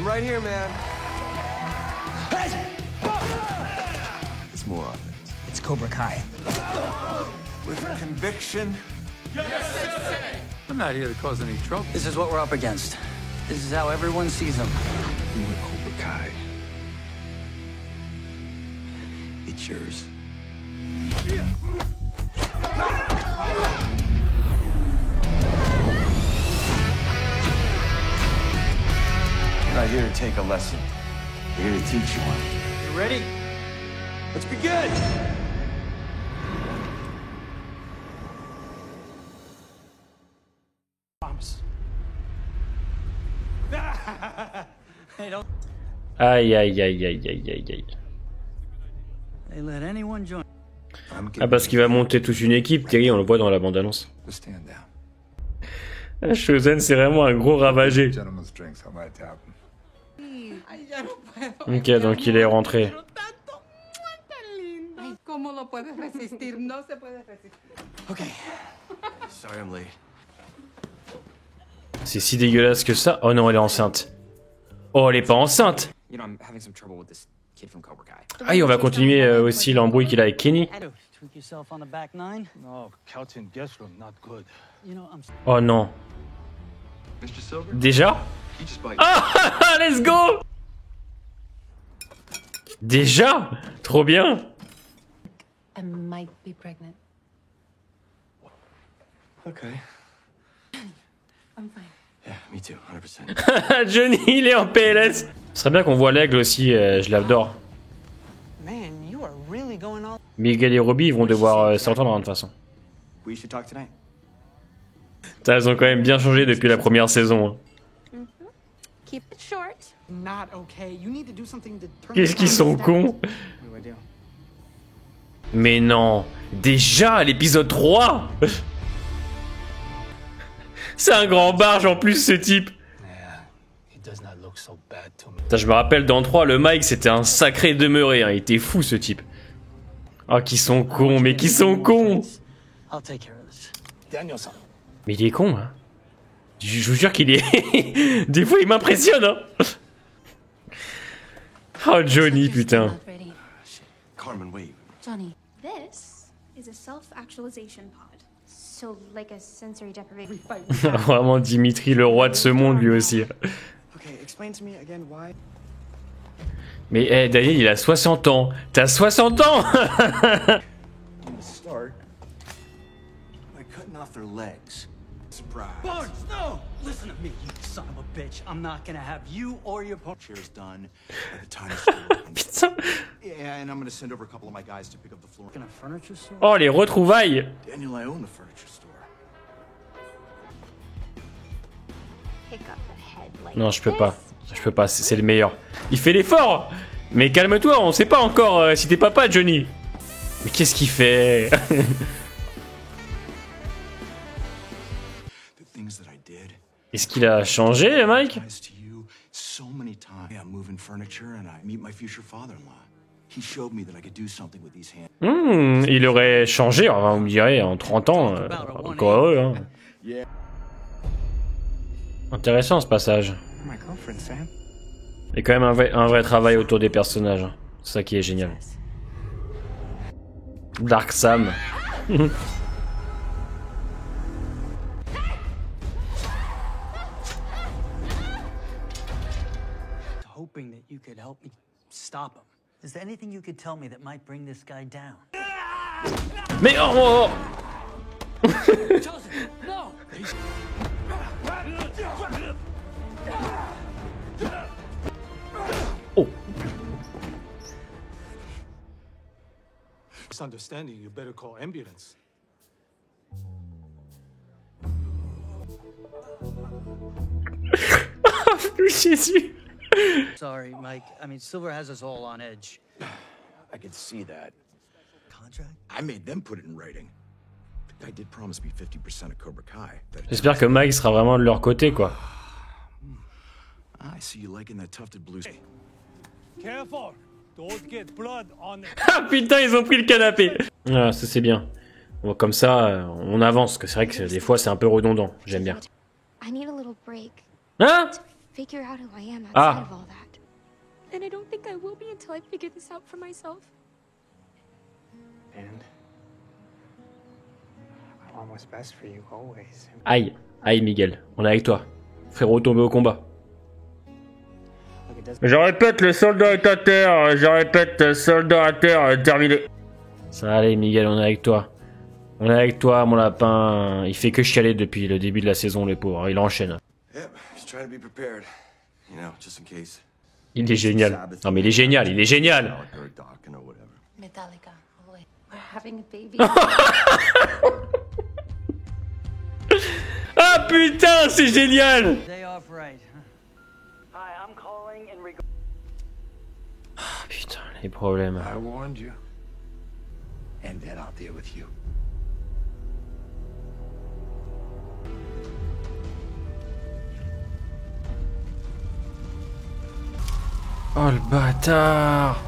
I'm right here, man. It's more offense. It's Cobra Kai. With conviction. I'm not here to cause any trouble. This is what we're up against. This is how everyone sees them. You want Cobra Kai. It's yours. I'm not here to take a lesson. I'm here to teach you one. You ready? Let's begin! Hey, don't. Aïe aïe aïe aïe aïe aïe aïe. They let anyone join. Ah parce qu'il va monter toute une équipe, Terry, on le voit dans la bande-annonce. Just stand down. Shozen c'est vraiment un gros ravagé. Gentlemen's drinks on my tab. Ok, donc il est rentré. ¿Cómo lo puedes resistir? No se puede resistir. Okay. Sorry I'm late. C'est si dégueulasse que ça. Oh non, elle est enceinte. Oh, elle est pas enceinte. You know, I'm having some trouble with this kid from Cobra Kai. Ah, et on va continuer aussi l'embrouille qu'il a avec Kenny. Tweak yourself on the back nine. No, couch in guest room, not good. You know, I'm. Oh non. Mr. Silver? Déjà? You just bite. Ah, let's go! Déjà? Trop bien. I might be pregnant. Okay. I'm fine. Yeah, me too, 100%. Johnny, il est en PLS. Ce serait bien qu'on voit l'aigle aussi, je l'adore. Man, you are really going all. Miguel et Robbie ils vont devoir s'entendre de toute façon. We should talk tonight. Elles ont quand même bien changé depuis la première saison. Keep it short. Not okay. You need to do something to turn. Qu'est-ce qu'ils sont cons? What do I do? Mais non, déjà l'épisode 3. C'est un grand barge en plus ce type. Yeah, he does not look so bad to me. Putain, je me rappelle dans 3, le Mike c'était un sacré demeuré, hein. Il était fou ce type. Oh, qui sont cons, mais qui sont cons. I'll take care of this. Daniel-san. Mais il est con, hein. Je vous jure qu'il est... Des fois il m'impressionne, hein. Oh Johnny, putain. Not ready. Carmen, wait. Johnny. This is a self-actualization pod. So, like a sensory deprivation. Vraiment Dimitri, le roi de ce monde lui aussi. Okay, explain to me again why. Mais Daniel il a 60 ans. T'as 60 ans. I'm gonna start by cutting off their legs. Surprise. Barnes, no! Listen to me, you son of a bitch. I'm not gonna have you or your partner. Chair's done by the time it's Putain. Yeah, and I'm gonna send over a couple of my guys to pick up the floor. In a furniture store? Oh les retrouvailles. Daniel, I own the furniture store. Pick up the head like Non, je peux this. pas. Je peux pas, c'est le meilleur. Il fait l'effort. Mais calme-toi, on sait pas encore si t'es papa, Johnny. Mais qu'est-ce qu'il fait? The things that I did. Est-ce qu'il a changé, Mike? To you so many times. I'm moving furniture and I meet my future father-in-law. He showed me that I could do something with these hands. Il aurait changé, enfin, vous me direz, en 30 ans. Encore heureux, hein. Yeah. Intéressant ce passage. My girlfriend, Sam. Il y a quand même un vrai travail autour des personnages. Hein. C'est ça qui est génial. Dark Sam. Hoping that you could help me stop him. Is there anything you could tell me that might bring this guy down? Mais oh, oh, Joseph, no! oh. Misunderstanding, you better call ambulance. Jésus. Sorry, Mike. I mean, Silver has us all on edge. I could see that. Contract? I made them put it in writing. The guy did promise me 50% of Cobra Kai. J'espère que Mike sera vraiment de leur côté, quoi. I see you liking that tufted blue. Careful! Don't get blood on Ah putain, ils ont pris le canapé. Ah, ça c'est bien. Bon, comme ça, on avance. Que c'est vrai que des fois c'est un peu redondant. J'aime bien. I need a little break. Hein? figure out who I am outside Ah. of all that. And I don't think I will be until I figure this out for myself. And I want what's best for you always. Aïe, aïe Miguel, on est avec toi. Frérot tombé au combat. Look, it doesn't Je répète, le soldat est à terre. Je répète, soldat à terre, terminé. Ça allait Miguel, on est avec toi. On est avec toi, mon lapin. Il fait que chialer depuis le début de la saison, le pauvre. Il enchaîne. Yep, just try to be prepared. You know, just in case. Il est génial. Non mais il est génial, il est génial. Or Doc, or whatever. Metallica. Oh, wait. We're having a baby. Ah putain, c'est génial. Day off right, huh? Hi, I'm calling in regard. Ah, putain, les problèmes. I warned you. And then I'll deal with you. Oh le bâtard.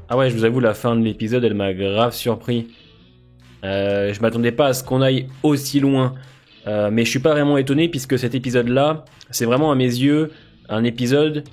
Ah ouais, je vous avoue, la fin de l'épisode, elle m'a grave surpris. Je m'attendais pas à ce qu'on aille aussi loin. Mais je suis pas vraiment étonné puisque cet épisode-là, c'est vraiment à mes yeux un épisode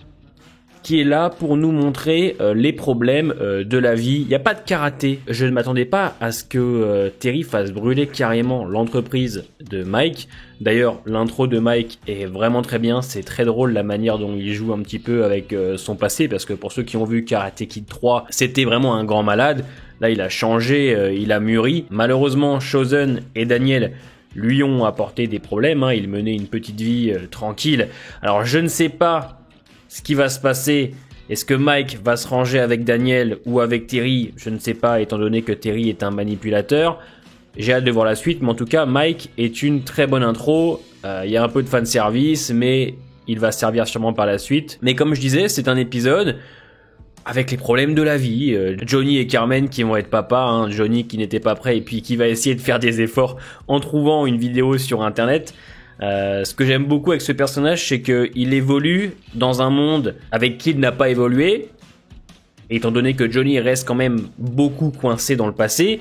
qui est là pour nous montrer les problèmes de la vie. Il n'y a pas de karaté. Je ne m'attendais pas à ce que Terry fasse brûler carrément l'entreprise de Mike. D'ailleurs, l'intro de Mike est vraiment très bien. C'est très drôle la manière dont il joue un petit peu avec son passé, parce que pour ceux qui ont vu Karate Kid 3, c'était vraiment un grand malade. Là, il a changé, il a mûri. Malheureusement, Chosen et Daniel lui ont apporté des problèmes. Il menait une petite vie tranquille. Alors, je ne sais pas ce qui va se passer. Est-ce que Mike va se ranger avec Daniel ou avec Terry? Je ne sais pas, étant donné que Terry est un manipulateur. J'ai hâte de voir la suite, mais en tout cas, Mike est une très bonne intro. Il y a un peu de fanservice, mais il va servir sûrement par la suite. Mais comme je disais, c'est un épisode avec les problèmes de la vie. Johnny et Carmen qui vont être papa, Johnny qui n'était pas prêt et puis qui va essayer de faire des efforts en trouvant une vidéo sur internet. Ce que j'aime beaucoup avec ce personnage, c'est qu'il évolue dans un monde avec qui il n'a pas évolué. Et étant donné que Johnny reste quand même beaucoup coincé dans le passé,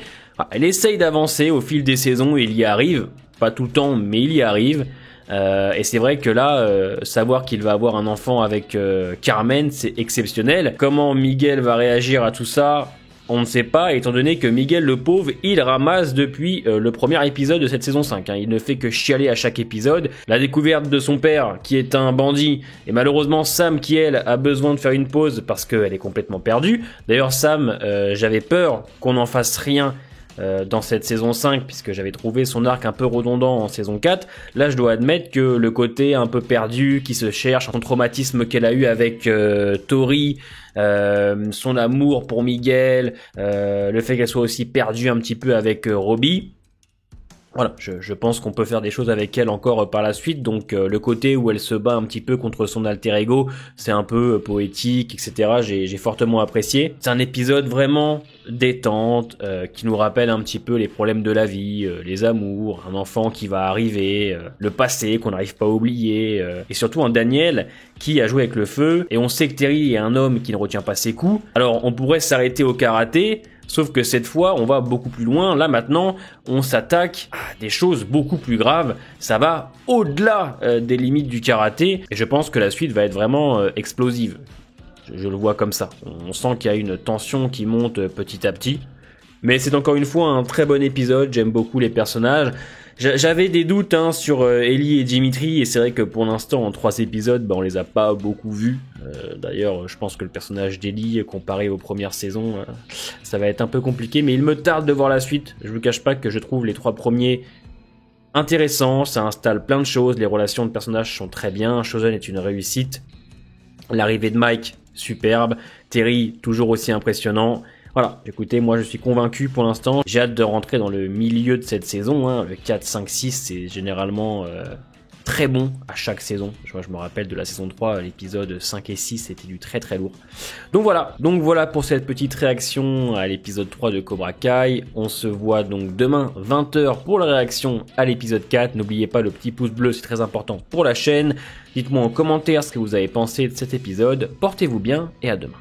elle essaye d'avancer au fil des saisons et il y arrive. Pas tout le temps, mais il y arrive. Et c'est vrai que là, savoir qu'il va avoir un enfant avec Carmen, c'est exceptionnel. Comment Miguel va réagir à tout ça, on ne sait pas, étant donné que Miguel, le pauvre, il ramasse depuis le premier épisode de cette saison 5. Il ne fait que chialer à chaque épisode. La découverte de son père, qui est un bandit, et malheureusement Sam, qui elle, a besoin de faire une pause parce qu'elle est complètement perdue. D'ailleurs Sam, j'avais peur qu'on n'en fasse rien dans cette saison 5, puisque j'avais trouvé son arc un peu redondant en saison 4. Là, je dois admettre que le côté un peu perdu, qui se cherche, son traumatisme qu'elle a eu avec Tori, son amour pour Miguel, le fait qu'elle soit aussi perdue un petit peu avec Robbie. Voilà, je pense qu'on peut faire des choses avec elle encore par la suite, donc le côté où elle se bat un petit peu contre son alter ego, c'est un peu poétique, etc. J'ai fortement apprécié. C'est un épisode vraiment détente, qui nous rappelle un petit peu les problèmes de la vie, les amours, un enfant qui va arriver, le passé qu'on n'arrive pas à oublier, et surtout un Daniel qui a joué avec le feu, et on sait que Terry est un homme qui ne retient pas ses coups. Alors on pourrait s'arrêter au karaté, sauf que cette fois, on va beaucoup plus loin. Là, maintenant, on s'attaque à des choses beaucoup plus graves. Ça va au-delà des limites du karaté. Et je pense que la suite va être vraiment explosive. Je le vois comme ça. On sent qu'il y a une tension qui monte petit à petit. Mais c'est encore une fois un très bon épisode. J'aime beaucoup les personnages. J'avais des doutes sur Ellie et Dimitri, et c'est vrai que pour l'instant, en 3 épisodes, on les a pas beaucoup vus. D'ailleurs, je pense que le personnage d'Ellie, comparé aux premières saisons, ça va être un peu compliqué, mais il me tarde de voir la suite. Je vous cache pas que je trouve les 3 premiers intéressants, ça installe plein de choses, les relations de personnages sont très bien, Chosen est une réussite, l'arrivée de Mike, superbe, Terry, toujours aussi impressionnant. Voilà, écoutez, moi je suis convaincu pour l'instant. J'ai hâte de rentrer dans le milieu de cette saison. Le 4, 5, 6, c'est généralement très bon à chaque saison. Je me rappelle de la saison 3, l'épisode 5 et 6, c'était du très très lourd. Donc voilà pour cette petite réaction à l'épisode 3 de Cobra Kai. On se voit donc demain 20h pour la réaction à l'épisode 4. N'oubliez pas le petit pouce bleu, c'est très important pour la chaîne. Dites-moi en commentaire ce que vous avez pensé de cet épisode. Portez-vous bien et à demain.